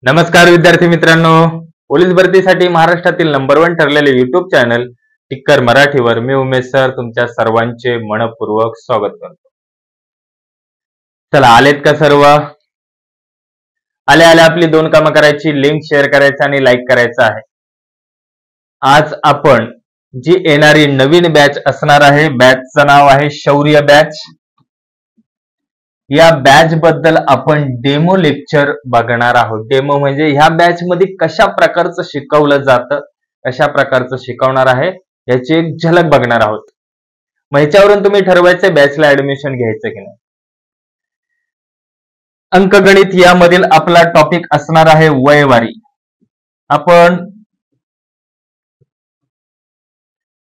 नमस्कार विद्यार्थी मित्रांनो, पोलीस भरतीसाठी महाराष्ट्रातील नंबर 1 ठरलेले युट्यूब चॅनल टिक्कर मराठीवर मी उमेश सर तुमच्या सर्वांचे मनपूर्वक स्वागत करतो. चला, आलेत का सर्व? आले आपली 2 कामं करायची, लिंक शेअर करायचं आणि लाईक करायचं आहे. आज आपण जी येणारी नवीन बॅच असणार आहे, बॅचचं नाव आहे शौर्य बॅच. या बॅच बद्दल आपण डेमो लेक्चर बघणार आहोत. डेमो म्हणजे ह्या बॅच मध्ये कशा प्रकारचं शिकवलं जातं, कशा प्रकारचं शिकवणार आहे याची एक झलक बघणार आहोत. मग ह्याच्यावरून तुम्ही ठरवायचं बॅचला ऍडमिशन घ्यायचं की नाही. अंकगणित यामधील आपला टॉपिक असणार आहे वयवारी. आपण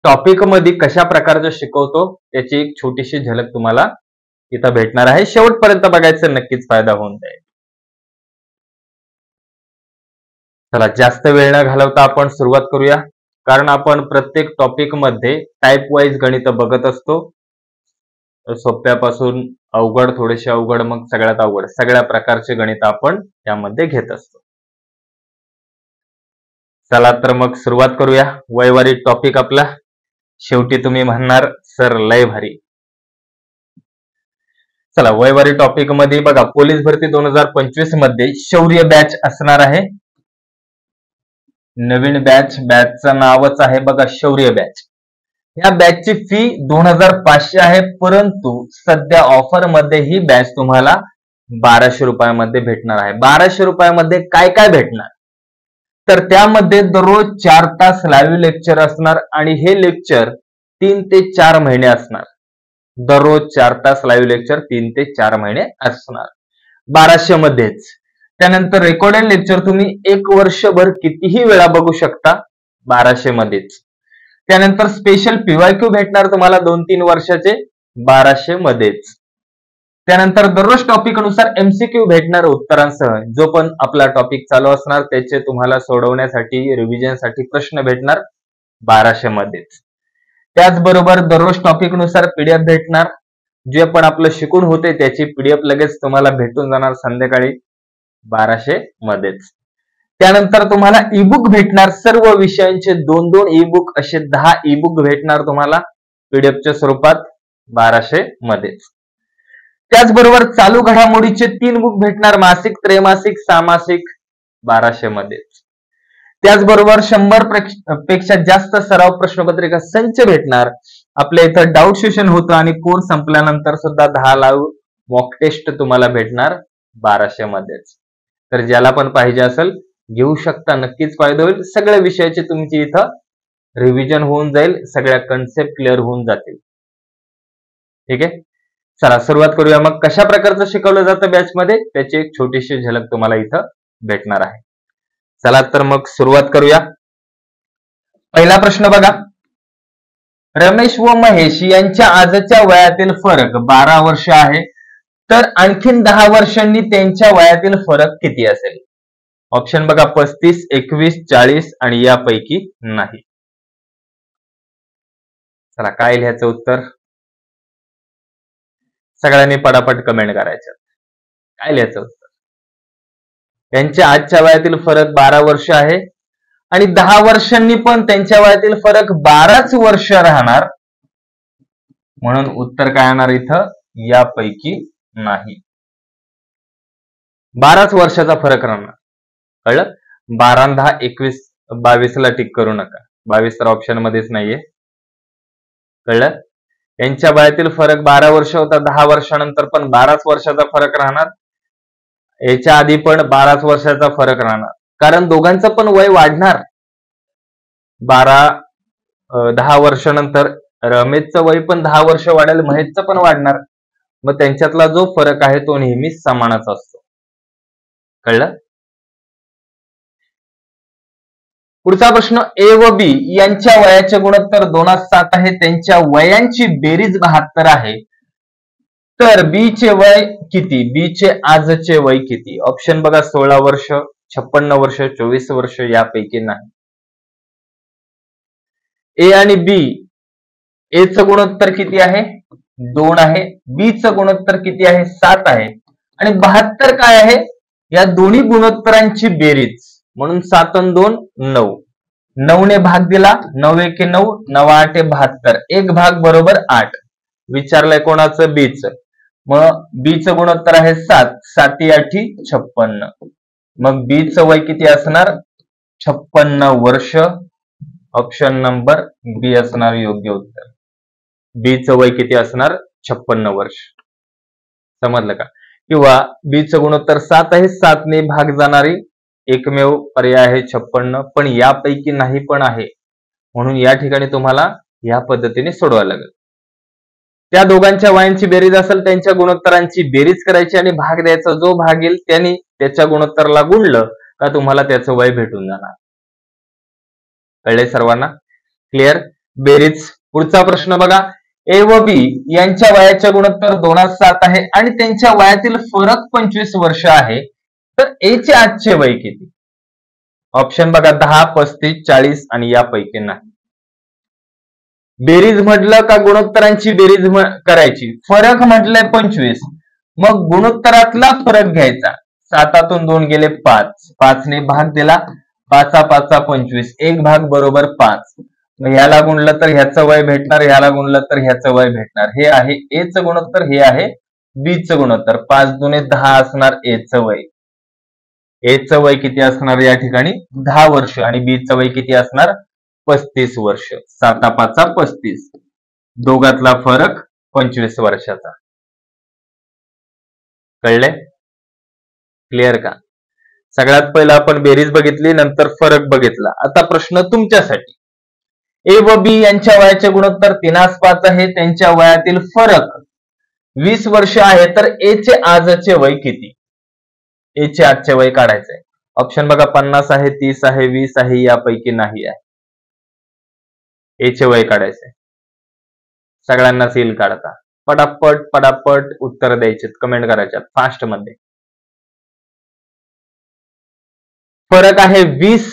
टॉपिक मध्ये कशा प्रकारचं शिकवतो त्याची एक छोटीशी झलक तुम्हाला इथं भेटणार आहे. शेवटपर्यंत बघायचं, नक्कीच फायदा होऊन जाईल. चला, जास्त वेळ न घालवता आपण सुरुवात करूया. कारण आपण प्रत्येक टॉपिक मध्ये टाइप वाईज गणित बघत असतो. सोप्यापासून अवघड, थोडेसे अवघड, मग सगळ्यात अवघड, सगळ्या प्रकारचे गणित आपण यामध्ये घेत असतो. चला तर मग सुरुवात करूया. वयवारी टॉपिक आपला. शेवटी तुम्ही म्हणणार सर लय भारी. चला, वयवारी टॉपिक मध्ये बघा, पोलीस भरती 2025 मध्ये शौर्य बॅच असणार आहे. नवीन बॅचचं नावच आहे बघा शौर्य बॅच. या बॅचची फी 2500 आहे, परंतु सध्या ऑफर मध्ये ही बॅच तुम्हाला 1200 रुपयामध्ये भेटणार आहे. 1200 रुपयामध्ये काय काय भेटणार, तर त्यामध्ये दररोज 4 तास लाईव्ह लेक्चर असणार आणि हे लेक्चर 3 ते 4 महिने असणार. दररोज 4 तास लाईव्ह लेक्चर 3 ते 4 महिने असणार 1200 मध्येच. त्यानंतर रेकॉर्डेड लेक्चर तुम्ही 1 वर्षभर कितीही वेळा बघू शकता 1200 मध्येच. त्यानंतर स्पेशल पीवायक्यू भेटणार तुम्हाला 2-3 वर्षाचे 1200 मध्येच. त्यानंतर दररोज टॉपिक नुसार एमसीक्यू भेटणार उत्तरांसह. जो पण आपला टॉपिक चालू असणार त्याचे तुम्हाला सोडवण्यासाठी, रिव्हिजनसाठी प्रश्न भेटणार 1200 मध्येच. त्याचबरोबर दररोज टॉपिक नुसार पीडीएफ भेटणार. जे पण आपलं शिकून होते त्याची पीडीएफ लगेच तुम्हाला भेटून जाणार संध्याकाळी 1200 मध्येच. त्यानंतर तुम्हाला ईबुक भेटणार. सर्व विषयांचे 2-2 ईबुक, असे 10 ईबुक भेटणार तुम्हाला पीडीएफच्या स्वरूपात 1200 मध्येच. त्याचबरोबर चालू घडामोडीचे 3 बुक भेटणार, मासिक, त्रैमासिक, सामासिक, 1200 मध्येच. त्याचबरोबर 100 पेक्षा जास्त सराव प्रश्नपत्रिका संच भेटणार. आपल्या इथं डाऊट सेशन होतं आणि कोर्स संपल्यानंतर सुद्धा 10 लाईव्ह मॉक टेस्ट तुम्हाला भेटणार 1200 मध्येच. तर ज्याला पण पाहिजे असेल घेऊ शकता, नक्कीच फायदा होईल. सगळ्या विषयाचे तुमची इथं रिव्हिजन होऊन जाईल, सगळ्या कन्सेप्ट क्लिअर होऊन जातील. ठीक आहे, चला सुरुवात करूया. मग कशा प्रकारचं शिकवलं जातं बॅच मध्ये त्याची एक छोटीशी झलक तुम्हाला इथं भेटणार आहे. चला तर मग सुरुवात करूया. पहिला प्रश्न बघा, रमेश व महेश यांच्या आजच्या वयातील फरक 12 वर्ष आहे, तर आणखीन 10 वर्षांनी त्यांच्या वयातील फरक किती असेल? ऑप्शन बघा 35, 21, 40 आणि यापैकी नाही. चला, काय लिहायचं उत्तर? सगळ्यांनी पटापट कमेंट करायचं. काय लिहायचं उत्तर? त्यांच्या आजच्या वयातील फरक 12 वर्ष आहे आणि 10 वर्षांनी पण त्यांच्या वयातील फरक 12च वर्ष राहणार, म्हणून उत्तर काय येणार इथं? यापैकी नाही. 12च वर्षाचा फरक राहणार. कळलं? 12 आणि 10 21, 22 ला टिक करू नका. 22 तर ऑप्शन मध्येच नाहीये. कळलं? यांच्या वयातील फरक 12 वर्ष होता, 10 वर्षानंतर पण 12च वर्षाचा फरक राहणार. याच्या आधी पण 12च वर्षाचा फरक राहणार, कारण दोघांचं पण वय वाढणार. 10 वर्षानंतर रमेशचं वय पण 10 वर्ष वाढेल, महेशचं पण वाढणार. मग त्यांच्यातला जो फरक आहे तो नेहमीच समानच असतो. कळलं? पुढचा प्रश्न, ए व बी यांच्या वयाचे गुणोत्तर 2:7 आहे, त्यांच्या वयांची बेरीज 72 आहे, तर बी चे वय किती? बी चे आजचे वय किती? ऑप्शन बघा 16 वर्ष, 56 वर्ष, 24 वर्ष, यापैकी नाही. ए आणि बी, ए चं गुणोत्तर किती आहे? 2 आहे. बी चं गुणोत्तर किती आहे? 7 आहे. आणि 72 काय आहे? या दोन्ही गुणोत्तरांची बेरीज म्हणून 7 आणि 2 9. 9 ने भाग दिला, 9 एके 9, 9 8 72. एक भाग बरोबर 8. विचारलंय कोणाचं? बीच. मग बीचं गुणोत्तर आहे 7. 7 8 56. मग बीचं वय किती असणार? 56 वर्ष. ऑप्शन नंबर बी असणार योग्य उत्तर. बीचं वय किती असणार? 56 वर्ष. समजलं का? किंवा बीचं गुणोत्तर 7 आहे, 7 ने भाग जाणारी एकमेव पर्याय आहे 56. पण यापैकी नाही पण आहे, म्हणून या ठिकाणी तुम्हाला या पद्धतीने सोडवायला लागेल. त्या दोघांच्या वयांची बेरीज असेल, त्यांच्या गुणोत्तरांची बेरीज करायची आणि भाग द्यायचा. जो भाग येईल त्याने त्याच्या गुणोत्तराला गुणलं का तुम्हाला त्याचं वय भेटून जाणार. कळले सर्वांना? क्लिअर? बेरीज. पुढचा प्रश्न बघा. ए व बी यांच्या वयाच्या गुणोत्तर 2:7 आहे आणि त्यांच्या वयातील फरक 25 वर्ष आहे, तर ए चे आजचे वय किती? ऑप्शन बघा 10, 35, 40 आणि यापैकी नाही. बेरीज म्हटलं का गुणोत्तरांची बेरीज करायची. फरक म्हटलंय 25, मग गुणोत्तरातला फरक घ्यायचा. 7 2 गेले 5, 5 ने भाग दिला, 5 5 25. एक भाग बरोबर 5. मग ह्याला गुणलं तर ह्याचं वय भेटणार, ह्याला गुणलं तर ह्याचं वय भेटणार. हे आहे ए चं गुणोत्तर, हे आहे बी चं गुणोत्तर. 5 2 10 असणार ए चं वय. ए चं वय किती असणार या ठिकाणी? 10 वर्ष. आणि बी चं वय किती असणार? 35 वर्ष. 7 5 35. दोघातला फरक 25 वर्षाचा. कळले? क्लिअर का? सगळ्यात पहिला आपण बेरीज बघितली, नंतर फरक बघितला. आता प्रश्न तुमच्यासाठी. ए व बी यांच्या वयाचे गुणोत्तर 3:5 आहे, त्यांच्या वयातील फरक 20 वर्ष आहे, तर ए चे आजचे वय किती? ए चे आजचे वय काढायचंय. ऑप्शन बघा 50 आहे, 30 आहे, 20 आहे, यापैकी नाही आहे. ए चे वय काढायचंय. सगळ्यांना सील काढता. पटापट पटापट उत्तर द्यायचे, कमेंट करायच्यात फास्ट मध्ये. फरक आहे 20.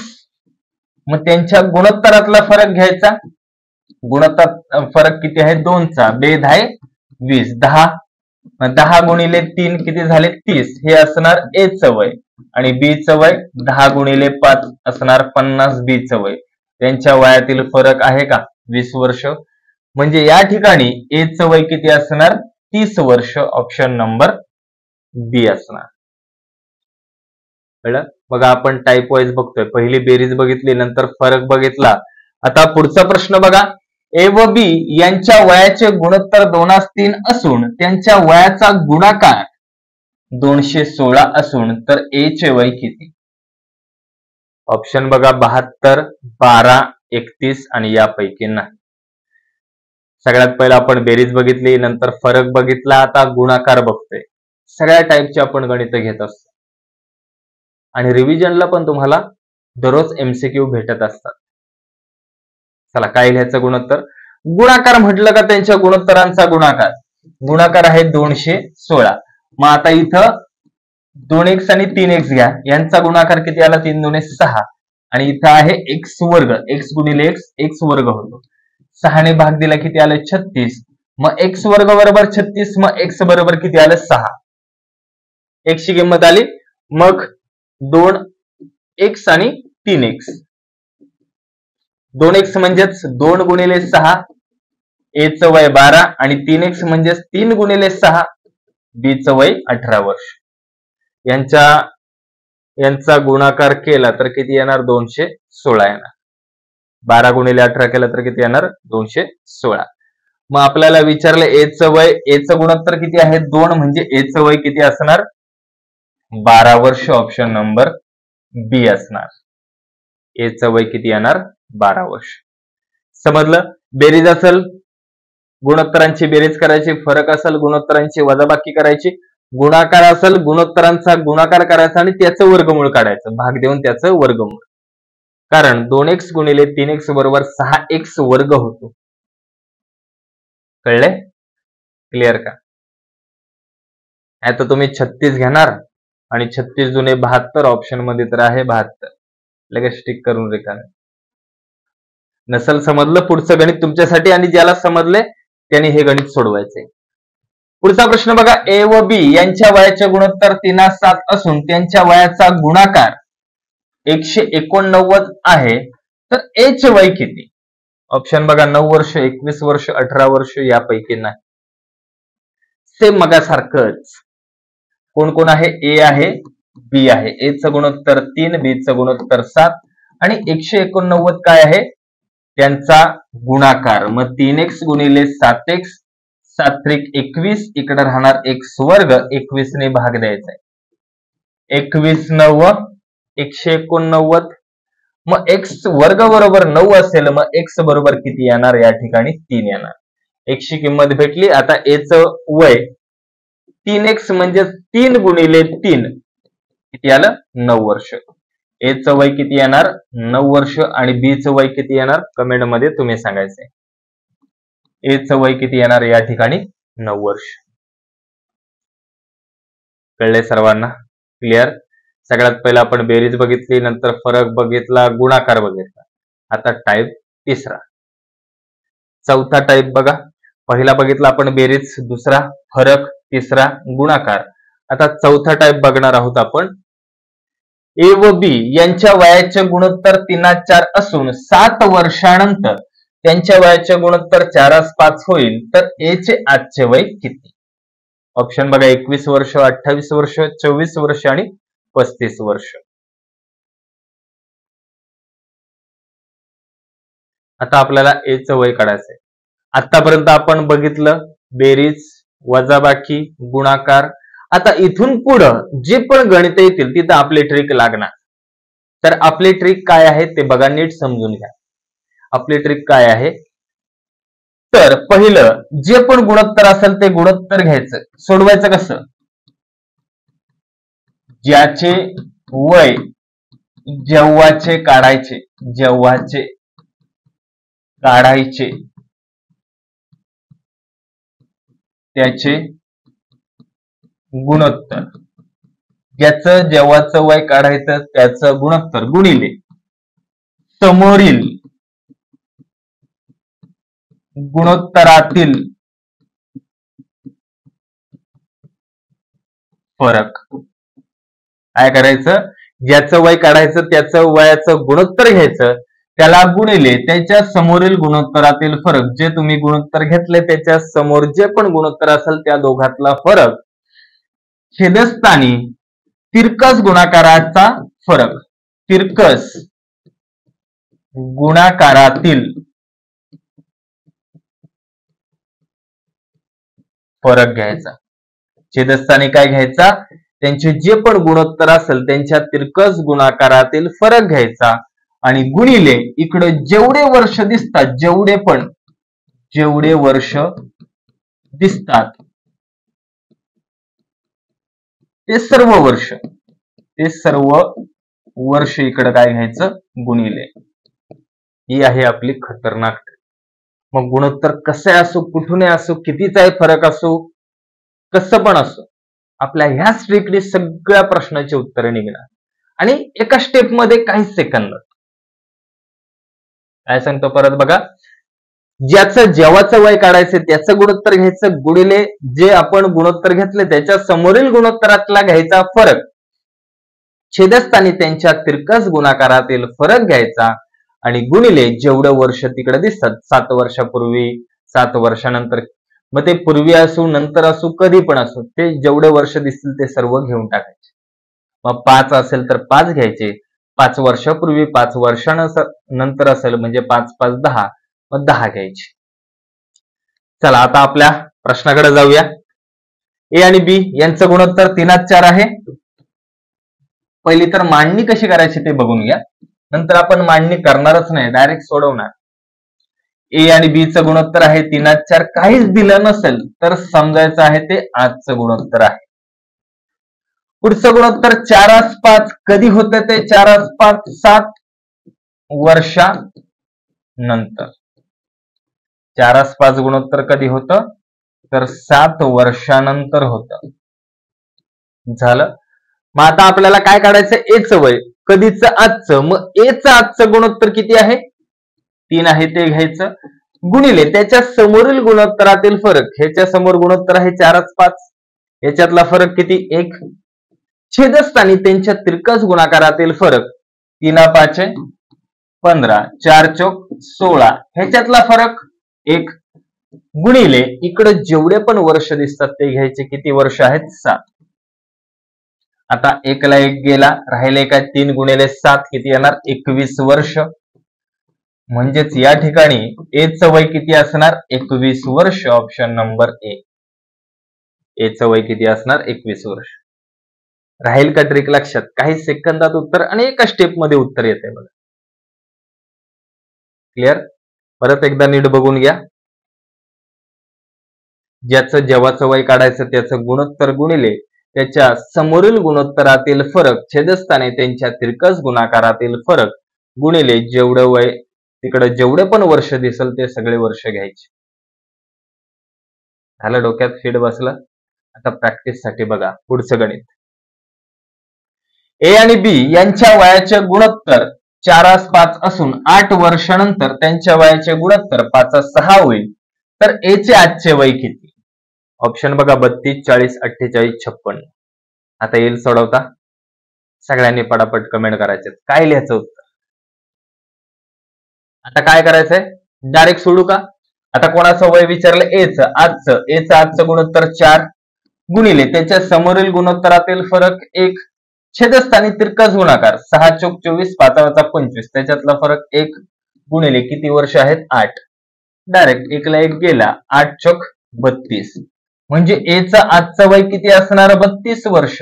मग त्यांच्या गुणोत्तरातला फरक घ्यायचा. गुणोत्तर फरक किती आहे? 2चा. बेद आहे 20. 10 गुणिले 3 किती झाले? 30. हे असणार ए चं वय. आणि बी चं वय 10 गुणिले 5 असणार 50. बी चं वय. त्यांच्या वयातील फरक आहे का? 20 वर्ष. म्हणजे या ठिकाणी ए चं वय किती असणार? 30 वर्ष. ऑप्शन नंबर बी असणार. कळलं? बघा आपण टाईप वाईज बघतोय. पहिली बेरीज बघितली, नंतर फरक बघितला. आता पुढचा प्रश्न बघा. ए व बी यांच्या वयाचे गुणोत्तर 2:3 असून त्यांच्या वयाचा गुणाकार 216 असून तर ए चे वय किती? ऑप्शन बघा 72, 12, 31 आणि यापैकी नाही. सगळ्यात पहिला आपण बेरीज बघितली, नंतर फरक बघितला, आता गुणाकार बघतोय. सगळ्या टाईपचे आपण गणित घेत असतो आणि रिव्हिजनला पण तुम्हाला दररोज एमसीक्यू भेटत असतात. चला काय लिहायचं? गुणोत्तर. गुणाकार म्हटलं का त्यांच्या गुणोत्तरांचा गुणाकार. गुणाकार आहे 216. मग आता इथं 2x आणि 3x घ्या. यांचा गुणाकार किती आला? 3 2 6. आणि इथं आहे x वर्ग. x गुणिले x वर्ग होतो. 6 ने भाग दिला किती आलं? 36. मग x वर्ग बरोबर 36. मग x बरोबर किती आलं? 6. x ची किंमत आली. मग 2x आणि 3x. 2x म्हणजेच 2 गुणिले 6. ए चं वय 12 आणि 3x म्हणजेच 3 गुणिले 6. बी चं वय 18 वर्ष. यांचा गुणाकार केला तर किती येणार? 216 येणार. 12 गुणिले 18 केला तर किती येणार? 216. मग आपल्याला विचारलं ए चं वय. ए चं गुणोत्तर किती आहे? 2. म्हणजे ए चं वय किती असणार? 12 वर्ष. ऑप्शन नंबर बी असणार. ए चं वय किती येणार? 12 वर्ष. समजलं? बेरीज असेल गुणोत्तरांची बेरीज करायची, फरक असेल गुणोत्तरांची वजाबाकी करायची, गुणाकार असेल गुणोत्तरांचा गुणाकार करायचा आणि त्याचं वर्गमूळ काढायचं. भाग देऊन त्याचं वर्गमूळ. कारण 2x गुणिले 3x बरोबर 6x वर्ग होतो. कळले? क्लिअर का? आता तुम्ही 36 घेणार आणि 36 दुने 72. ऑप्शन मध्ये तर आहे 72. लगेच टिक करून रिकामे. नसल समजलं पुढचं गणित तुमच्यासाठी, आणि ज्याला समजले त्यांनी हे गणित सोडवायचे. पुढचा प्रश्न बघा, ए व बी यांच्या वयाचे गुणोत्तर 3:7 असून त्यांच्या वयाचा गुणाकार 189 आहे, तर ए चे वय किती? ऑप्शन बघा, 9 वर्ष, 21 वर्ष, 18 वर्ष, यापैकी नाही. सेम मगासारखंच. कोण कोण आहे? ए आहे, बी आहे. ए चं गुणोत्तर 3, बी चं गुणोत्तर 7 आणि 189 काय आहे? त्यांचा गुणाकार. मग 3x गुणिले 7x, 7 त्रिक 21, इकडे राहणार x वर्ग, 21 ने भाग द्यायचा आहे. 21 9 189. मग x वर्ग बरोबर 9 असेल, मग x बरोबर किती येणार? या ठिकाणी 3 येणार. x ची किंमत भेटली. आता a चं वय 3x म्हणजे 3 गुणिले 3 किती आलं? 9 वर्ष. a चं वय किती येणार? 9 वर्ष. आणि b चं वय किती येणार? कमेंट मध्ये तुम्ही सांगायचंय. a चं वय किती येणार या ठिकाणी? 9 वर्ष. कळले सर्वांना? क्लिअर? सगळ्यात पहिला आपण बेरीज बघितली, नंतर फरक बघितला, गुणाकार बघितला. आता टाईप तिसरा. चौथा टाईप बघा. पहिला बघितला आपण बेरीज, दुसरा फरक, तिसरा गुणाकार. आता चौथा टाईप बघणार आहोत आपण. ए व बी यांच्या वयाचे गुणोत्तर 3:4 असून 7 वर्षानंतर त्यांच्या वयाचे गुणोत्तर 4:5 होईल, तर ए चे आजचे वय किती? ऑप्शन बघा, 21 वर्ष, 28 वर्ष, 24 वर्ष आणि 35 वर्ष. आता आपल्याला ए चं वय काढायचंय. आतापर्यंत आपण बघितलं बेरीज, वजाबाकी, गुणाकार. आता इथून पुढं जे पण गणित येतील तिथं आपली ट्रिक लागणार. तर आपली ट्रिक काय आहे ते बघा, नीट समजून घ्या. आपली ट्रिक काय आहे? तर पहिलं जे पण गुणोत्तर असेल ते गुणोत्तर घ्यायचं. सोडवायचं कसं? ज्याचे वय जेव्हाचे काढायचे, जेव्हाचे काढायचे त्याचे गुणोत्तर, ज्याचं जेव्हाचं वय काढायचं त्याचं गुणोत्तर गुणिले समोरील गुणोत्तरातील फरक. काय करायचं? ज्याचं वय काढायचं त्याचं वयाचं गुणोत्तर घ्यायचं, त्याला गुणिले त्याच्या समोरील गुणोत्तरातील फरक. जे तुम्ही गुणोत्तर घेतले त्याच्या समोर जे पण गुणोत्तर असेल त्या दोघातला फरक, छेदस्थानी तिरकस गुणाकाराचा फरक, तिरकस गुणाकारातील फरक घ्यायचा. छेदस्थानी काय घ्यायचा? त्यांचे जे पण गुणोत्तर असेल त्यांच्या तिरकस गुणाकारातील फरक घ्यायचा आणि गुणिले इकडे जेवढे वर्ष दिसतात, जेवढे वर्ष दिसतात ते सर्व वर्ष इकडे काय घ्यायचं? गुणिले. ही आहे आपली खतरनाक ट्रिक. मग गुणोत्तर कसे असो, कुठून असो, कितीचा फरक असो, कसं पण असो, आपल्या ह्या ट्रिकने सगळ्या प्रश्नाची उत्तरे निघणार आणि एका स्टेप मध्ये काही सेकंद. काय सांगतो परत बघा, ज्याचं जेव्हाचं वय काढायचं त्याचं गुणोत्तर घ्यायचं गुणिले जे आपण गुणोत्तर घेतले त्याच्या समोरील गुणोत्तरातला घ्यायचा फरक, छेदस्थानी त्यांच्या तिरकस गुणाकारातील फरक घ्यायचा आणि गुणिले जेवढे वर्ष तिकडे दिसतात, 7 वर्षापूर्वी, 7 वर्षानंतर, मग ते पूर्वी असो नंतर असो कधी पण असो, ते जेवढे वर्ष दिसतील ते सर्व घेऊन टाकायचे. मग 5 असेल तर 5 घ्यायचे, 5 वर्षापूर्वी 5 वर्षानंतर असेल म्हणजे 5 5 10, मग 10 घ्यायचे. चला आता आपल्या प्रश्नाकडे जाऊया. ए आणि बी यांचं गुणोत्तर 3:4 आहे. पहिली तर मांडणी कशी करायची ते बघून घ्या, नंतर आपण मांडणी करणारच नाही, डायरेक्ट सोडवणार. ए आणि बी चं गुणोत्तर आहे 3:4. काहीच दिलं नसेल तर समजायचं आहे ते आजचं गुणोत्तर आहे. पुढचं गुणोत्तर 4:5 कधी होतं? ते 4:5 7 वर्षानंतर. 4:5 गुणोत्तर कधी होतं? तर 7 वर्षानंतर होतं. झालं. मग आता आपल्याला काय काढायचं? ए चं वय, कधीच आजचं. मग ए चं आजचं गुणोत्तर किती आहे? 3 आहे, ते घ्यायचं. गुणिले त्याच्या समोरील गुणोत्तरातील फरक, ह्याच्या समोर गुणोत्तर आहे 4-5, याच्यातला फरक किती 1, छेदस्थानी त्यांच्या तिरकस गुणाकारातील फरक 3-5 15, 4-16, ह्याच्यातला फरक 1, गुणिले इकडे जेवढे पण वर्ष दिसतात ते घ्यायचे, किती वर्ष आहेत 7. आता 1 ला 1 गेला, राहिले काय 3 गुणिले 7 किती येणार 21 वर्ष. म्हणजेच या ठिकाणी ए चं वय किती असणार 21 वर्ष. ऑप्शन नंबर ए चं वय किती असणार 21 वर्ष. राहील का ट्रिक लक्षात? काही सेकंदात उत्तर आणि एका स्टेप मध्ये उत्तर येते बघा. क्लिअर? परत एकदा नीट बघून घ्या. ज्याचं जेव्हाचं वय काढायचं त्याचं गुणोत्तर गुणिले त्याच्या समोरील गुणोत्तरातील फरक छेदस्थानी त्यांच्या तिरकस गुणाकारातील फरक गुणिले जेवढं वय तिकडे जेवढे पण वर्ष दिसल ते सगळे वर्ष घ्यायचे. झालं? डोक्यात फिट बसलं? आता प्रॅक्टिस साठी बघा पुढचं गणित. ए आणि बी यांच्या वयाचे गुणोत्तर 4-5 असून 8 वर्षानंतर त्यांच्या वयाचे गुणोत्तर 5-6 होईल, तर ए चे आजचे वय किती? ऑप्शन बघा 32, 40, 48, 56. आता येईल सोडवता. सगळ्यांनी पटापट कमेंट करायचे. काय लिहायचं उत्तर? आता काय करायचंय? डायरेक्ट सोडू का? आता कोणाचं वय विचारलं? एचं आजचं गुणोत्तर 4 गुणिले त्याच्या समोरील गुणोत्तरातील फरक 1, छेदस्थानी तिरकस गुणाकार 6-24, 5-25, त्याच्यातला फरक 1 गुणिले किती वर्ष आहेत 8. डायरेक्ट 1 ला 1 गेला, 8-32, म्हणजे एचं आजचं वय किती असणार 32 वर्ष.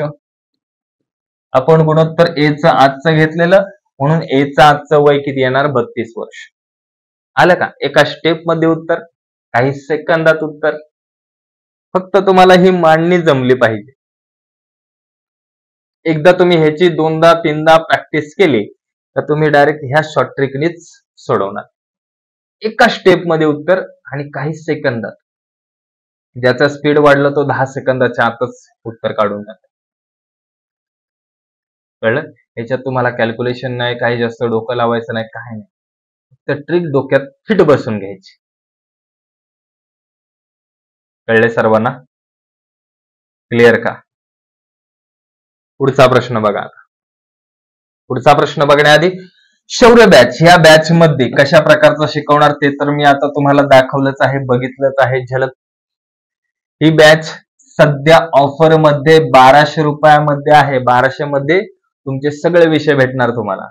आपण गुणोत्तर एचं आजचं घेतलेलं म्हणून एचं आजचं वय किती येणार 32 वर्ष. आलं का? एका स्टेप मध्ये उत्तर, काही सेकंदात उत्तर. फक्त तुम्हाला ही मांडणी जमली पाहिजे. एकदा तुम्ही ह्याची 2दा-3दा प्रॅक्टिस केली तर तुम्ही डायरेक्ट ह्या शॉर्ट ट्रिकनीच सोडवणार. एका स्टेप मध्ये उत्तर आणि काही सेकंदात. ज्याचा स्पीड वाढला तो 10 सेकंदाच्या आतच उत्तर काढून जातो. कळलं? याच्यात तुम्हाला कॅल्क्युलेशन नाही, काही जास्त डोकं लावायचं नाही, काय नाही. फक्त ट्रिक डोक्यात फिट बसून घ्यायची. कळले सर्वांना? क्लिअर का? पुढचा प्रश्न बघा. पुढचा प्रश्न बघण्याआधी शौर्य बॅच ह्या बॅच मध्ये कशा प्रकारचं शिकवणार ते तर मी आता तुम्हाला दाखवलंच आहे, बघितलंच आहे झलक. ही बॅच सध्या ऑफर मध्ये 1200 रुपयामध्ये आहे. 1200 मध्ये तुमचे सगळे विषय भेटणार तुम्हाला.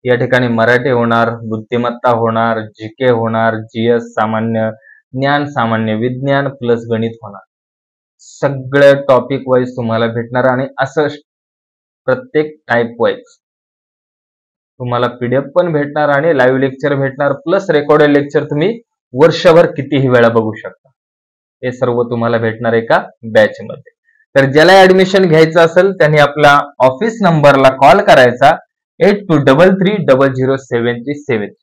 या ठिकाणी मराठी होणार, बुद्धिमत्ता होणार, जीके होणार, जीएस सामान्य, ज्ञान सामान्य, विज्ञान प्लस गणित होणार. सगळे टॉपिक वाईज तुम्हाला भेटणार आणि असं प्रत्येक टाईप वाईज तुम्हाला पीडीएफ पण भेटणार आणि लाईव्ह लेक्चर भेटणार प्लस रेकॉर्डेड लेक्चर तुम्ही वर्षभर कितीही वेळा बघू शकता. हे सर्व तुम्हाला भेटणार एका बॅच मध्ये. तर ज्याला ऍडमिशन घ्यायचं असेल त्यांनी आपला ऑफिस नंबरला कॉल करायचा 8233007373.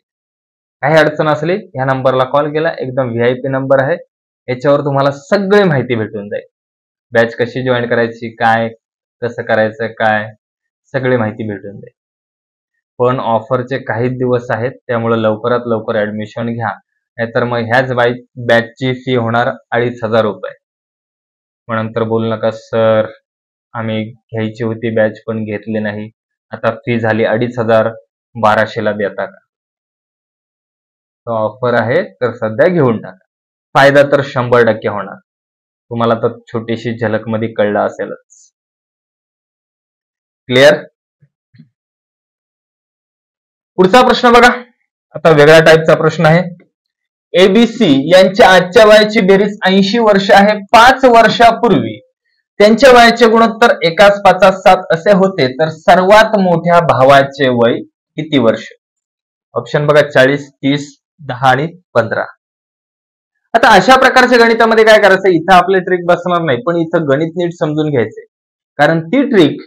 काही अडचण असली या नंबरला कॉल केला, एकदम VIP नंबर आहे. याच्यावर तुम्हाला सगळी माहिती भेटून जाईल. बॅच कशी जॉईन करायची, काय कसं करायचं, काय सगळी माहिती भेटून जाईल. पण ऑफरचे काही दिवस आहेत त्यामुळे लवकरात लवकर ऍडमिशन घ्या, नाहीतर मग ह्याच बॅचची फी होणार 2500 रुपये. मग नंतर बोलू नका सर आम्ही घ्यायची होती बॅच पण घेतली नाही, आता फी झाली 2500, 1200ला देता का? तो ऑफर आहे तर सध्या घेऊन टाका. फायदा तर 100% होणार. तुम्हाला तर छोटीशी झलक मध्ये कळलं असेलच. क्लिअर? पुढचा प्रश्न बघा. आता वेगळ्या टाईपचा प्रश्न आहे. एबीसी यांच्या आजच्या वयाची बेरीज 80 वर्ष आहे. 5 वर्षापूर्वी त्यांच्या वयाचे गुणोत्तर 1:5:7 असे होते, तर सर्वात मोठ्या भावाचे वय किती वर्ष? ऑप्शन बघा 40, 30, 10 आणि 15. आता अशा प्रकारच्या गणितामध्ये काय करायचं, इथं आपले ट्रिक बसणार नाही, पण इथं गणित नीट समजून घ्यायचंय. कारण ती ट्रिक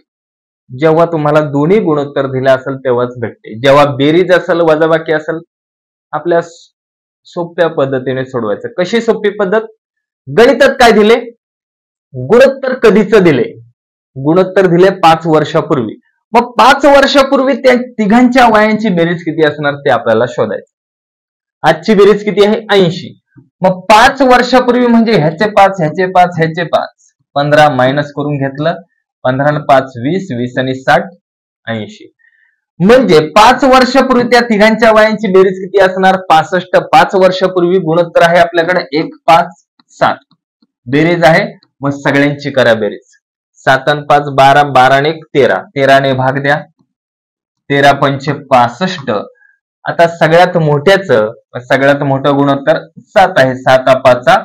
जेव्हा तुम्हाला दोन्ही गुणोत्तर दिले असेल तेव्हाच भेटते. जेव्हा बेरीज असेल, वजाबाकी असेल, आपल्या सोप्या पद्धतीने सोडवायचं. कशी सोपी पद्धत? गणितात काय दिले, गुणोत्तर कधीच दिले, गुणोत्तर दिले 5 वर्षापूर्वी. मग 5 वर्षापूर्वी त्या तिघांच्या वयांची बेरीज किती असणार ते आपल्याला शोधायचं. आजची बेरीज किती आहे 80. मग 5 वर्षापूर्वी म्हणजे ह्याचे 5 ह्याचे 5 ह्याचे 5 15 मायनस करून घेतलं. 15 आणि 5 20 20 आणि 60 80. म्हणजे 5 वर्षापूर्वी त्या तिघांच्या वयांची बेरीज किती असणार 65. 5 वर्षापूर्वी गुणोत्तर आहे आपल्याकडे 1 5 7 बेरीज आहे. मग सगळ्यांची करा बेरीज. 7 आणि 5 12 12 आणि 1 13 13 ने भाग द्या. 13 पंचे 65. आता सगळ्यात मोठं गुणोत्तर 7 आहे. 7 5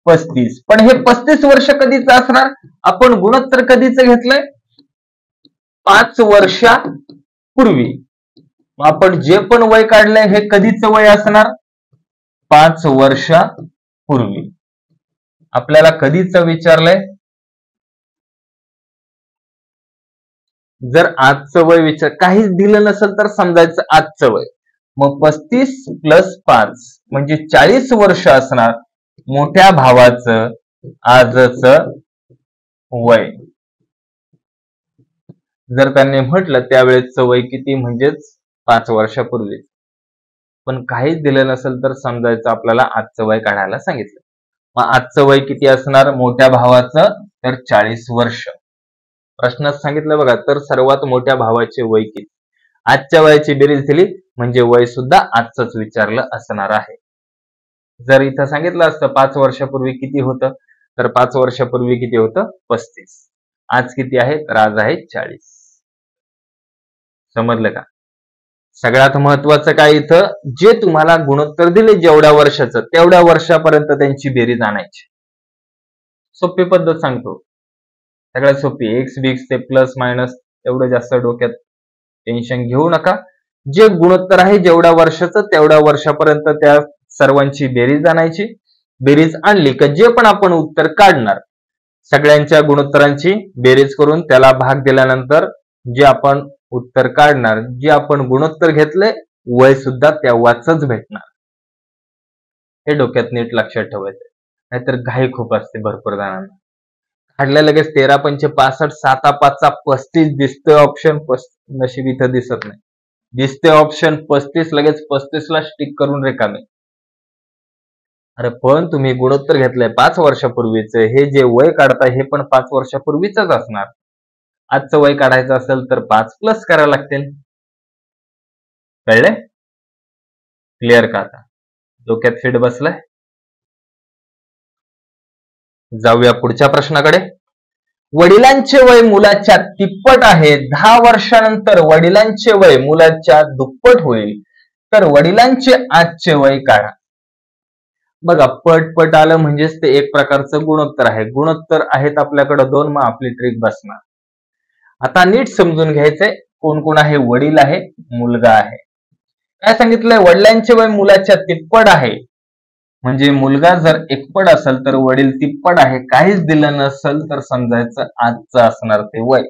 35. पण हे 35 वर्ष कधीच असणार आपण गुणोत्तर कधीच घेतलंय 5 वर्षापूर्वी. आपण जे पण वय काढलंय हे कधीच वय असणार 5 वर्षापूर्वी. आपल्याला कधीच विचारलंय. जर आजचं वय काहीच दिलं नसेल तर समजायचं आजचं वय. मग 35 प्लस 5 म्हणजे 40 वर्ष असणार मोठ्या भावाचं आजचं वय. जर त्यांनी म्हटलं त्यावेळेचं वय किती म्हणजेच 5 वर्षापूर्वी. पण काहीच दिलं नसेल तर समजायचं आपल्याला आजचं वय काढायला सांगितलं. मग आजचं वय किती असणार मोठ्या भावाचं तर 40 वर्ष. प्रश्नात सांगितलं बघा. तर सर्वात मोठ्या भावाचे वय किती. आजच्या वयाची बेरीज दिली म्हणजे वय सुद्धा आजच विचारलं असणार आहे. जर इथं सांगितलं असतं 5 वर्षापूर्वी किती होतं तर 5 वर्षापूर्वी किती होतं 35. आज किती आहे तर आज आहे 40. समजलं का. सगळ्यात महत्वाचं काय इथं जे तुम्हाला गुणोत्तर दिले जेवढ्या वर्षाचं तेवढ्या वर्षापर्यंत त्यांची बेरीज आणायची. सोपी पद्धत सांगतो. सगळ्यात सोपी. एक्स बिक्स ते प्लस मायनस एवढं जास्त डोक्यात टेन्शन घेऊ नका. जे गुणोत्तर आहे जेवढ्या वर्षाचं तेवढ्या वर्षापर्यंत त्या सर्वांची बेरीज आणायची. बेरीज आणली का जे पण आपण उत्तर काढणार सगळ्यांच्या गुणोत्तरांची बेरीज करून त्याला भाग दिल्यानंतर जे आपण उत्तर काढणार जे आपण गुणोत्तर घेतले वय सुद्धा तेव्हाच भेटणार. हे डोक्यात नीट लक्षात ठेवायचं. नाहीतर घाई खूप असते भरपूर जणांना. काढल्या लगेच 13 पंचे 65 7 5 35 दिसतोय ऑप्शन. नशीब इथं दिसत नाही. दिसते ऑप्शन 35 लगेच 35 ला स्टिक करून रिकामे. अरे पण तुम्ही गुणोत्तर घेतलंय 5 वर्षापूर्वीच. हे जे वय काढताय हे पण 5 वर्षापूर्वीच असणार. आजचं वय काढायचं असेल तर 5 प्लस करायला लागतील. कळले. क्लिअर का आता डोक्यात फिट बसलाय. जाऊया पुढच्या प्रश्नाकडे. वडिलांचे वय मुलाच्या तिप्पट आहे. 10 वर्षानंतर वडिलांचे वय मुलाच्या दुप्पट होईल तर वडिलांचे आजचे वय काढा. बघा पट आलं म्हणजेच ते एक प्रकारचं गुणोत्तर आहे. गुणोत्तर आहेत आपल्याकडे 2. मग आपली ट्रिक बसणार. आता नीट समजून घ्यायचंय. कोण कोण आहे वडील आहे मुलगा आहे. काय सांगितलंय वडिलांचे वय मुलाच्या तिप्पट आहे. म्हणजे मुलगा जर एकपट असेल तर वडील तिप्पट आहे. काहीच दिलं नसेल तर समजायचं आजचं असणार ते वय.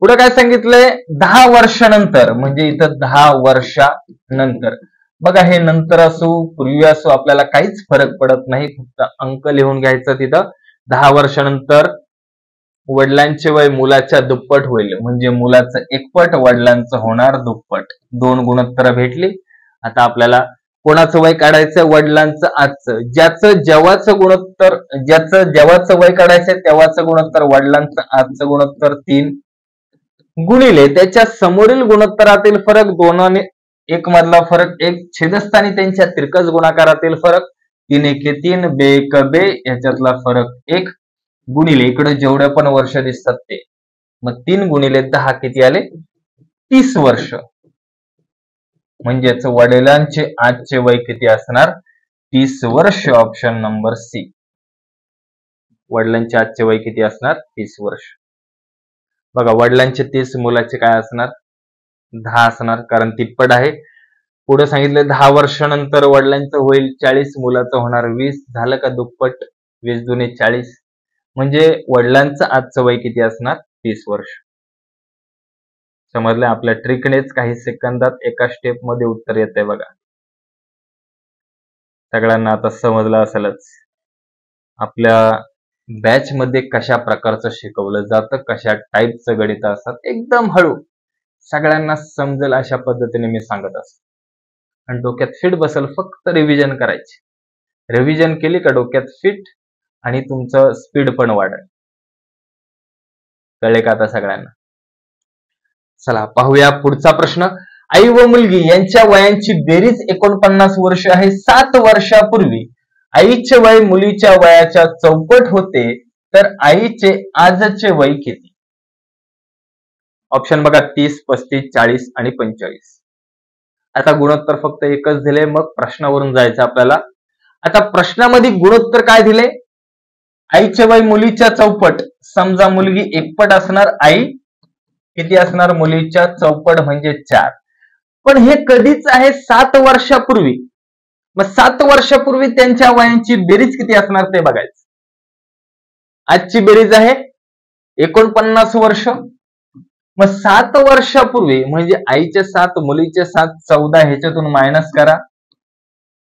पुढे काय सांगितलंय 10 वर्षानंतर म्हणजे इथं 10 वर्षानंतर. बघा हे नंतर असो पूर्वी असो आपल्याला काहीच फरक पडत नाही. फक्त अंक लिहून घ्यायचं तिथं. 10 वर्षानंतर वडिलांचे वय मुलाच्या दुप्पट होईल म्हणजे मुलाचं एकपट वडिलांचं होणार दुप्पट. 2 गुणोत्तर भेटली. आता आपल्याला कोणाचं वय काढायचं वडिलांचं आजचं. ज्याचं जेव्हाचं वय काढायचं तेव्हाचं गुणोत्तर वडिलांचं आजचं गुणोत्तर 3 गुणिले त्याच्या समोरील गुणोत्तरातील फरक 2 आणि 1 मधला फरक 1 छेदस्थानी त्यांच्या तिरकस गुणाकारातील फरक 3 एके 3 बे एक बे याच्यातला फरक 1 गुणिले इकडे जेवढे पण वर्ष दिसतात ते. मग 3 गुणिले 10 किती आले 30 वर्ष. म्हणजेच वडिलांचे आजचे वय किती असणार 30 वर्ष. Option number C. वडिलांचे आजचे वय किती असणार 30 वर्ष. बघा वडिलांचे 30 मुलाचे काय असणार 10 असणार कारण तिप्पट आहे. पुढे सांगितले 10 वर्षानंतर वडिलांचं होईल 40 मुलाचं होणार 20. झालं का दुप्पट. 20 दुने 40 म्हणजे वडिलांचं आजचं वय किती असणार 30 वर्ष. समजलं. आपल्या ट्रिकनेच काही सेकंदात एका स्टेप मध्ये उत्तर येते बघा. सगळ्यांना आता समजलं असेलच आपल्या बॅच मध्ये कशा प्रकारचं शिकवलं जातं कशा टाईपचं गणित असतात. एकदम हळू सगळ्यांना समजेल अशा पद्धतीने मी सांगत असतो. आणि डोक्यात फिट बसल. फक्त रिव्हिजन करायची. रिव्हिजन केली का डोक्यात फिट आणि तुमचं स्पीड पण वाढेल. कळले का आता सगळ्यांना? चला पाहूया पुढचा प्रश्न. आई व मुलगी यांच्या वयांची बेरीज 49 वर्ष आहे. 7 वर्षापूर्वी आईचे वय मुलीच्या वयाच्या चौपट होते, तर आईचे आजचे वय किती? ऑप्शन बघा 30, 35, 40 आणि 45. आता गुणोत्तर फक्त एकच दिले, मग प्रश्नावरून जायचं आपल्याला. आता प्रश्नामध्ये गुणोत्तर काय दिले? आईचे वय मुलीच्या चौपट. समजा मुलगी एकपट असणार, आई किती असणार? मुलीच्या चौपट म्हणजे 4. पण हे कधीच आहे? 7 वर्षापूर्वी. मग 7 वर्षापूर्वी त्यांच्या वयांची बेरीज किती असणार ते बघायचं. आजची बेरीज आहे 49 वर्ष. मग 7 वर्षापूर्वी म्हणजे आईचे 7, मुलीचे 7, 14 ह्याच्यातून मायनस करा.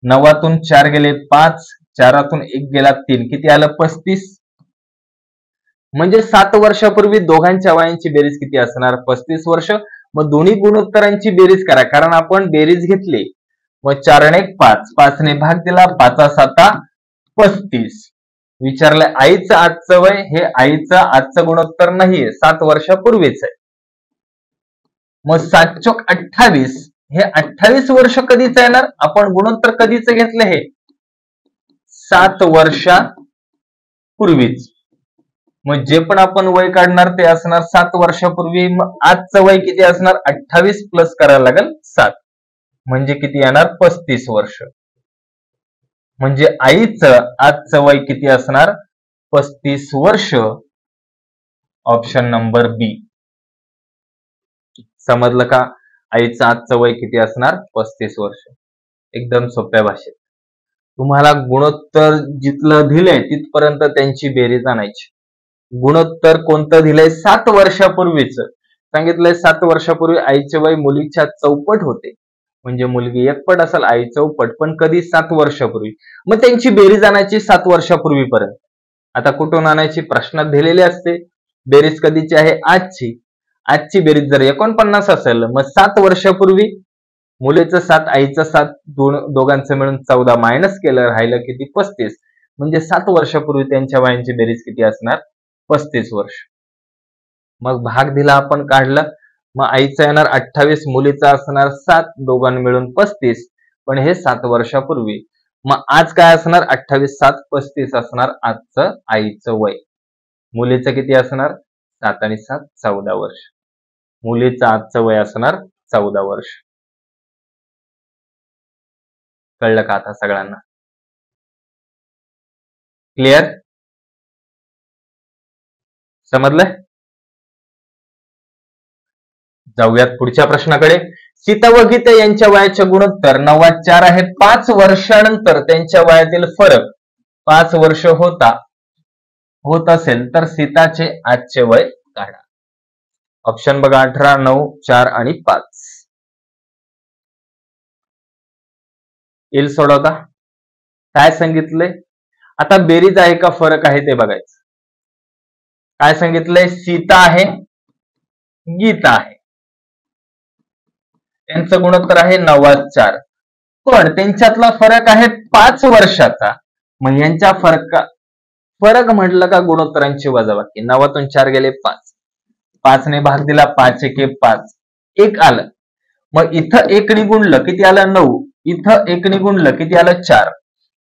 9तून 4 गेले 5, 4तून 1 गेला 3, किती आलं? 35. म्हणजे 7 वर्षापूर्वी दोघांच्या वयांची बेरीज किती असणार? 35 वर्ष. मग दोन्ही गुणोत्तरांची बेरीज करा, कारण आपण बेरीज घेतली. मग 4 ने 5, 5 ने भाग दिला, 5 7 35. विचारलंय आईचं आजचं वय. हे आईचं आजचं गुणोत्तर नाहीये, 7 वर्षापूर्वीच आहे. मग 7 चोक 28, हे 28 वर्ष कधीच येणार? आपण गुणोत्तर कधीच घेतलं? हे 7 वर्षापूर्वीच. मग जे पण आपण वय काढणार ते असणार 7 वर्षापूर्वी. मग आजचं वय किती असणार? 28 प्लस करायला लागेल 7, म्हणजे किती येणार? 35 वर्ष. म्हणजे आईचं आजचं वय किती असणार? 35 वर्ष. ऑप्शन नंबर बी. समजलं का? आईचं आजचं वय किती असणार? 35 वर्ष. एकदम सोप्या भाषेत. तुम्हाला गुणोत्तर जिथलं दिलंय तिथपर्यंत त्यांची बेरीज आणायची. गुणोत्तर कोणतं दिलंय? 7 वर्षापूर्वीच सांगितलंय. 7 वर्षापूर्वी आईचे वय मुलीच्या चौपट होते, म्हणजे मुलगी एकपट असेल, आई चौपट. पण कधी? 7 वर्षापूर्वी. मग त्यांची बेरीज आणायची 7 वर्षापूर्वीपर्यंत. आता कुठून आणायची? प्रश्नात दिलेली असते. बेरीज कधीची आहे? आजची. आजची बेरीज जर 49 असेल, मग 7 वर्षापूर्वी मुलीचं 7, आईचं 7, दोघांचं मिळून 14 मायनस केलं, राहिलं किती? 35. म्हणजे 7 वर्षापूर्वी त्यांच्या वयांची बेरीज किती असणार? 35 वर्ष. मग भाग दिला आपण, काढलं. मग आईचा येणार 28, मुलीचा असणार 7, दोघांनी मिळून 35. पण हे 7 वर्षापूर्वी. मग आज काय असणार? 28 7 35 असणार आजचं आईचं वय. मुलीचं किती असणार? 7 आणि 7 14 वर्ष. मुलीचं आजचं वय असणार 14 वर्ष. कळलं का आता सगळ्यांना? क्लिअर? समजलंय? जाऊयात पुढच्या प्रश्नाकडे. सीता व गीता यांच्या वयाचे गुणोत्तर 94 आहे. 5 वर्षानंतर त्यांच्या वयातील फरक 5 वर्ष होत असेल तर सीताचे आजचे वय काढा. ऑप्शन बघा 18, 9, 4 आणि 5. येईल सोडवता. काय सांगितलंय? आता बेरीज आहे का फरक आहे ते बघायचं. काय सांगितलंय? सीता आहे, गीता आहे. त्यांचं गुणोत्तर आहे 94. पण त्यांच्यातला फरक आहे 5 वर्षाचा. मग यांच्या फरक म्हटलं का गुणोत्तरांची वजाबाकी. 9तून 4 गेले 5, 5 ने भाग दिला, 5 1 5, 1 आलं. मग इथं 1 ने गुणलं किती आलं? 9. इथं 1 ने गुणलं किती आलं? 4.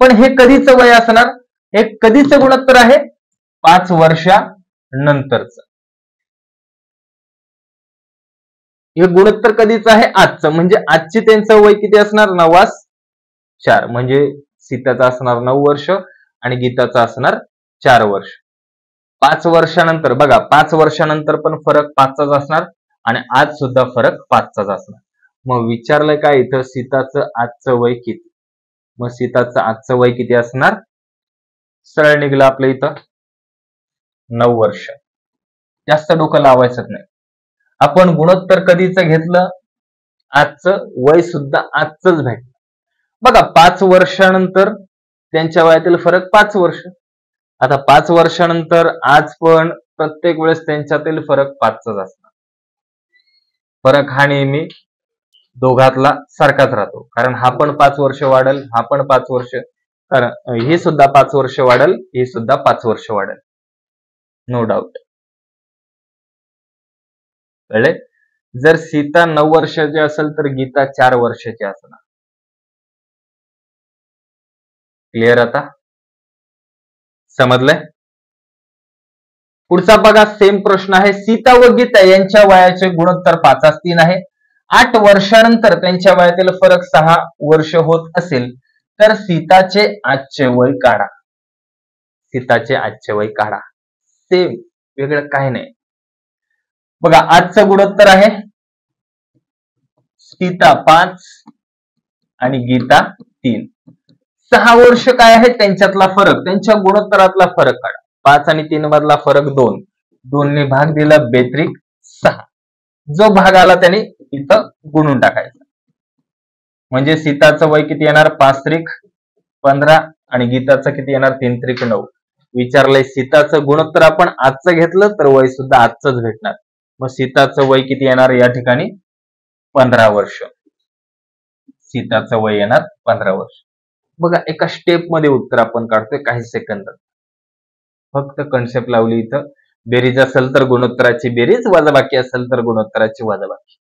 पण हे कधीच वय असणार? हे कधीच गुणोत्तर आहे? 5 वर्षानंतरच. हे गुणोत्तर कधीच आहे? आजचं. म्हणजे आजची त्यांचं वय किती असणार? 9+4, म्हणजे सीताचा असणार 9 वर्ष आणि गीताचा असणार 4 वर्ष. 5 वर्षानंतर बघा, 5 वर्षानंतर पण फरक 5चाच असणार आणि आज सुद्धा फरक 5चाच असणार. मग विचारलंय काय इथं? सीताचं आजचं वय किती? मग सीताचं आजचं वय किती असणार? सरळ निघलं आपलं इथं 9 वर्ष. जास्त डोकं लावायचं नाही. आपण गुणोत्तर कधीच घेतलं? आजचं. वय सुद्धा आजच भेटलं. बघा 5 वर्षानंतर त्यांच्या वयातील फरक 5 वर्ष. आता 5 वर्षानंतर आज पण प्रत्येक वेळेस त्यांच्यातील फरक 5चाच असणार. फरक हा नेहमी दोघातला सारखाच राहतो, कारण हा पण 5 वर्ष वाढेल, हा पण 5 वर्ष, कारण ही सुद्धा 5 वर्ष वाढेल, ही सुद्धा 5 वर्ष वाढेल, नो डाऊट. कळले? जर सीता 9 वर्षाची असेल तर गीता 4 वर्षाची असणार. क्लिअर? आता समजलंय? पुढचा बघा, सेम प्रश्न आहे. सीता व गीता यांच्या वयाचे गुणोत्तर 5:3 आहे. 8 वर्षानंतर त्यांच्या वयातील फरक 6 वर्ष होत असेल तर सीताचे आजचे वय काढा. सीताचे आजचे वय काढा. सेम, वेगळं काही नाही. बघा, आजचं गुणोत्तर आहे सीता 5 आणि गीता 3. 6 वर्ष काय आहे त्यांच्यातला फरक, त्यांच्या गुणोत्तरातला फरक काढा. 5 आणि 3 मधला फरक 2. 2 ने भाग दिला, बेत्रिक 6. जो भाग आला त्याने इथं गुणून टाकायचा. म्हणजे सीताचं वय किती येणार? 5 त्रिक 15 आणि गीताचं किती येणार? 3 त्रिक 9. विचारलंय सीताचं गुणोत्तर आपण आजचं घेतलं तर वय सुद्धा आजचंच भेटणार. मग सीताचं वय किती येणार या ठिकाणी? 15 वर्ष. सीताचं वय येणार 15 वर्ष. बघा, एका स्टेप मध्ये उत्तर आपण काढतोय काही सेकंदात. फक्त कन्सेप्ट लावली इथं. बेरीज असेल तर गुणोत्तराची बेरीज, वजाबाकी असेल तर गुणोत्तराची वजाबाकी.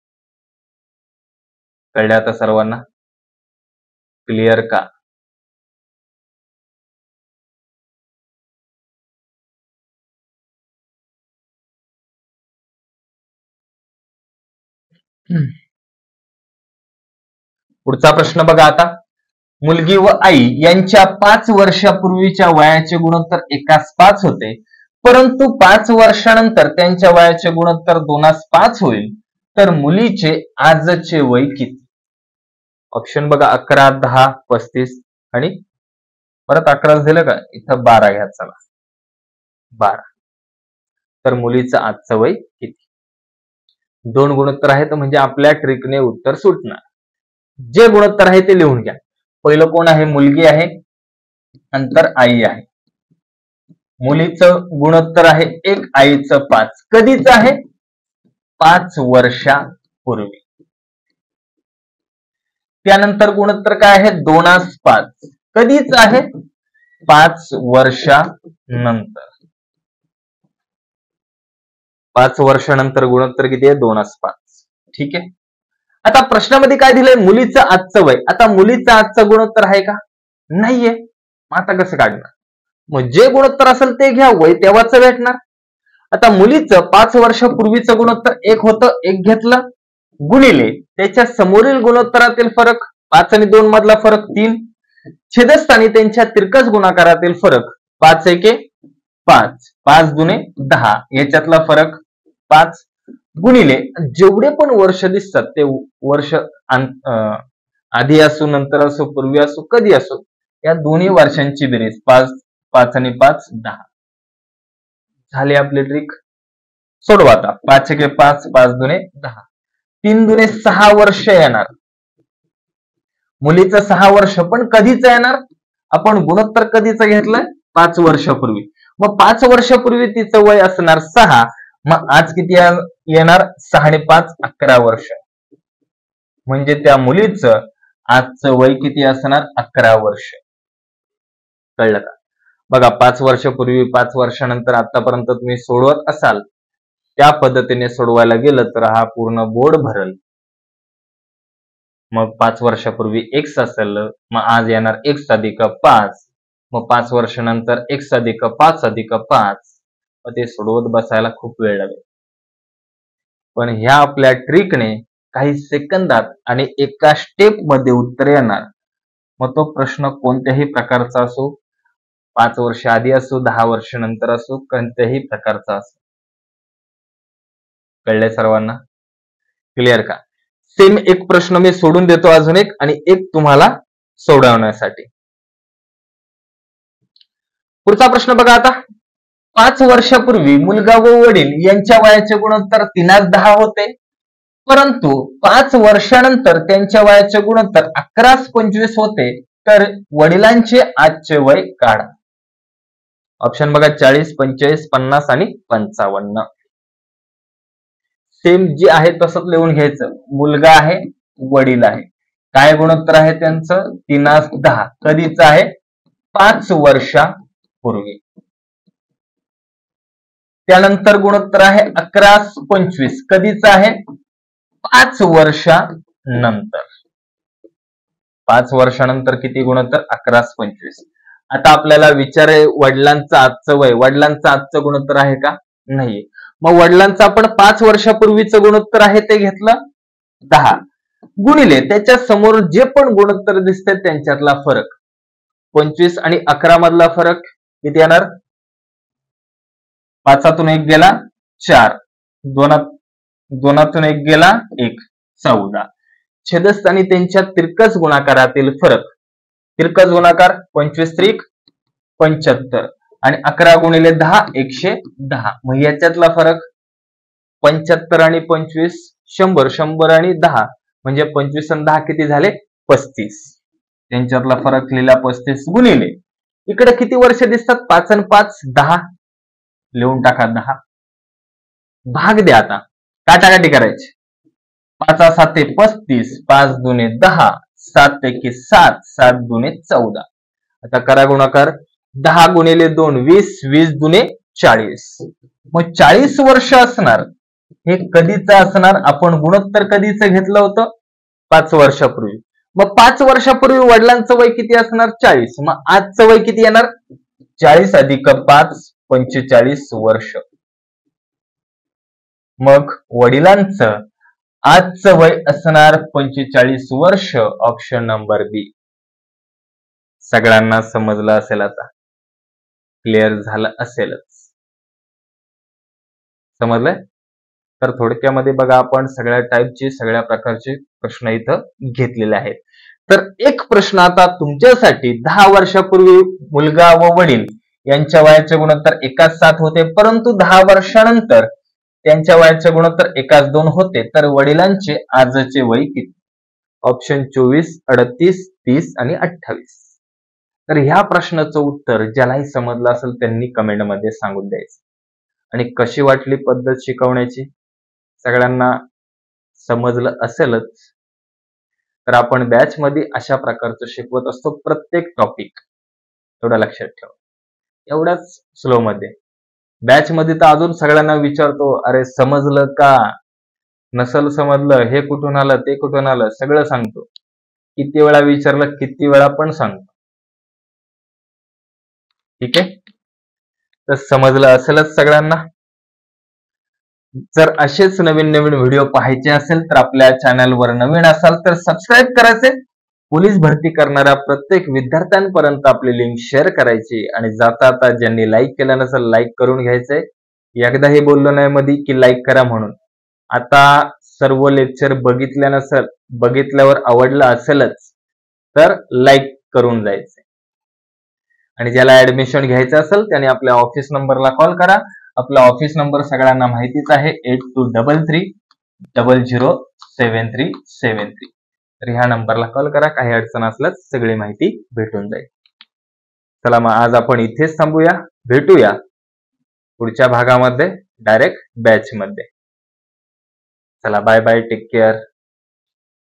कळले आता सर्वांना? क्लिअर का? पुढचा प्रश्न बघा आता. मुलगी व आई यांच्या 5 वर्षापूर्वीच्या वयाचे गुणोत्तर 1:5 होते, परंतु 5 वर्षानंतर त्यांच्या वयाचे गुणोत्तर 2:5 होईल, तर मुलीचे आजचे वय किती? ऑप्शन बघा, 11, 10, 35 आणि परत 11 दिलं का? इथं 12 घ्या. चला, 12. तर मुलीचं आजचं वय किती? 2 गुणोत्तर आहेत म्हणजे आपल्या ट्रिकने उत्तर सुटणार. जे गुणोत्तर आहे ते लिहून घ्या. पहिलं कोण आहे? मुलगी आहे, नंतर आई आहे. मुलीचं गुणोत्तर आहे 1, आईचं 5. कधीच आहे? 5 वर्षापूर्वी. त्यानंतर गुणोत्तर काय आहे? 2:5. कधीच आहे? 5 वर्षानंतर. 5 वर्षानंतर गुणोत्तर किती आहे? 2:5. ठीक आहे. आता प्रश्नामध्ये काय दिलंय? मुलीचं आजचं वय. आता मुलीचं आजचं गुणोत्तर आहे का? नाहीये. आता कसं काढणार? मग जे गुणोत्तर असेल ते घ्या, वय तेव्हाच भेटणार. आता मुलीचं 5 वर्षापूर्वीचं गुणोत्तर 1 होतं, 1 घेतलं, गुणिले त्याच्या समोरील गुणोत्तरातील फरक 5 आणि 2 मधला फरक 3, छेदस्थानी त्यांच्या तिरकस गुणाकारातील फरक 5 1 5, 5 दुने 10, याच्यातला फरक 5, गुणिले जेवढे पण वर्ष दिसतात ते वर्ष आधी असो, नंतर असो, पूर्वी असो, कधी असो, या दोन्ही वर्षांची बेरीज 5 5 आणि 5 10 झाली आपली ट्रिक. सोडवा आता. 5 1 5, 5 दुने 10, 3 दुने 6 वर्ष येणार. मुलीचं 6 वर्ष, पण कधीच येणार? आपण गुणोत्तर कधीच घेतलंय? 5 वर्षापूर्वी. मग 5 वर्षापूर्वी तिचं वय असणार 6. मग आज किती येणार? 6 आणि 5 11 वर्ष. म्हणजे त्या मुलीचं आजचं वय किती असणार? 11 वर्ष. कळलं का? बघा, 5 वर्षापूर्वी, 5 वर्षानंतर आतापर्यंत तुम्ही सोडवत असाल त्या पद्धतीने सोडवायला गेलं तर हा पूर्ण बोर्ड भरल. मग 5 वर्षापूर्वी x असेल, मग आज येणार x अधिक 5, मग 5 वर्षानंतर x अधिक 5 अधिक 5. मग ते सोडवत बसायला खूप वेळ लागेल. पण ह्या आपल्या ट्रिकने काही सेकंदात आणि एका स्टेप मध्ये उत्तर येणार. मग तो प्रश्न कोणत्याही प्रकारचा असो, 5 वर्ष आधी असो, 10 वर्ष नंतर असो, कोणत्याही प्रकारचा असो. कळले सर्वांना? क्लिअर का? सेम एक प्रश्न मी सोडून देतो अजून एक, आणि एक तुम्हाला सोडवण्यासाठी. पुढचा प्रश्न बघा आता. 5 वर्षापूर्वी मुलगा व वडील यांच्या वयाचे गुणोत्तर 3:10 होते, परंतु 5 वर्षानंतर त्यांच्या वयाचे गुणोत्तर 11:25 होते, तर वडिलांचे आजचे वय काढा. ऑप्शन बघा, 40, 45, 50 आणि 55. सेम जे आहे तसंच लिहून घ्यायचं. मुलगा आहे वडील आहे. काय गुणोत्तर आहे त्यांचं? 3:10. कधीच आहे? 5 वर्षापूर्वी. त्यानंतर गुणोत्तर आहे 11:25. कधीच आहे? 5 वर्षानंतर. 5 वर्षानंतर किती गुणोत्तर? 11:25. आता आपल्याला विचार आहे वडिलांचं आजचं वय. वडिलांचं आजचं गुणोत्तर आहे का? नाहीये. मग वडिलांचं आपण 5 वर्षापूर्वीचं गुणोत्तर आहे ते घेतलं 10 गुणिले त्याच्या समोर जे पण गुणोत्तर दिसते त्यांच्यातला फरक. 25 आणि 11 मधला फरक किती येणार? 5तून 1 गेला 4, 2तून 1 गेला 1, 14. छेदस्थानी त्यांच्या तिरकस गुणाकारातील फरक. तिरकस गुणाकार 25 त्रिक 75 आणि 11 गुणिले 10 110. मग याच्यातला फरक 75 आणि 25 100, 100 आणि 10 म्हणजे 25 आणि 10 किती झाले? 35. त्यांच्यातला फरक लिहिला 35 गुणिले इकडे किती वर्ष दिसतात? 5 आणि 5 10. लिहून टाका 10. भाग द्या. आता काटाकाटी करायची. 5 7 35, 5 दुने 10, 7 एके 7, 7 दुने 14. आता करा गुणाकार. 10 गुणिले 2 20, 20 दुने 40. मग 40 वर्ष असणार. हे कधीच असणार? आपण गुणोत्तर कधीच घेतलं होतं? 5 वर्षापूर्वी. मग 5 वर्षापूर्वी वडिलांचं वय किती असणार? 40. मग आजचं वय किती येणार? 40 अधिक 5 45 वर्ष. मग वडिलांचं आजचं वय असणार 45 वर्ष. ऑप्शन नंबर बी. सगळ्यांना समजलं असेल, आता क्लिअर झालं असेलच. समजलंय? तर थोडक्यामध्ये बघा, आपण सगळ्या टाईपचे सगळ्या प्रकारचे प्रश्न इथं घेतलेले आहेत. तर एक प्रश्न आता तुमच्यासाठी. 10 वर्षापूर्वी मुलगा व वडील यांच्या वयाचे गुणोत्तर 1:7 होते, परंतु 10 वर्षानंतर त्यांच्या वयाचे गुणोत्तर 1:2 होते. तर वडिलांचे आजचे वय किती? ऑप्शन 24, 38, 30 आणि 28. तर ह्या प्रश्नाचं उत्तर ज्यालाही समजलं असेल त्यांनी कमेंटमध्ये सांगून द्यायचं. आणि कशी वाटली पद्धत शिकवण्याची? सगळ्यांना समजलं असेलच. तर आपण बॅच मध्ये अशा प्रकारचं शिकवत असतो प्रत्येक टॉपिक. एवढं लक्षात ठेवा. एवढ्याच स्लो मध्ये. बॅच मध्ये तर अजून सगळ्यांना विचारतो, अरे समजलं का? नसल समजलं, हे कुठून आलं ते कुठून आलं सगळं सांगतो. किती वेळा विचारलं किती वेळा पण सांगतो. ठीक आहे? तर समजलं असेलच सगळ्यांना. जर असेच नवीन नवीन व्हिडिओ पाहायचे असेल तर आपल्या चॅनलवर नवीन असाल तर सबस्क्राईब करायचे. पोलीस भरती करणाऱ्या प्रत्येक विद्यार्थ्यांपर्यंत आपली लिंक शेअर करायची आणि जाता आता ज्यांनी लाईक केलं नसेल लाईक करून घ्यायचंय. एकदाही बोललो नाही मध्ये की लाईक करा म्हणून. आता सर्व लेक्चर बघितल्यावर आवडलं असेलच तर लाईक करून जायचंय. आणि ज्याला ऍडमिशन घ्यायचं असेल त्याने आपल्या ऑफिस नंबरला कॉल करा. आपला ऑफिस नंबर सगळ्यांना माहितीच आहे, 8233007373. तर ह्या नंबरला कॉल करा. काही अडचण असल्यास सगळी माहिती भेटून जाईल. चला मग आज आपण इथेच थांबूया. भेटूया पुढच्या भागामध्ये डायरेक्ट बॅच मध्ये. चला बाय बाय, टेक केअर.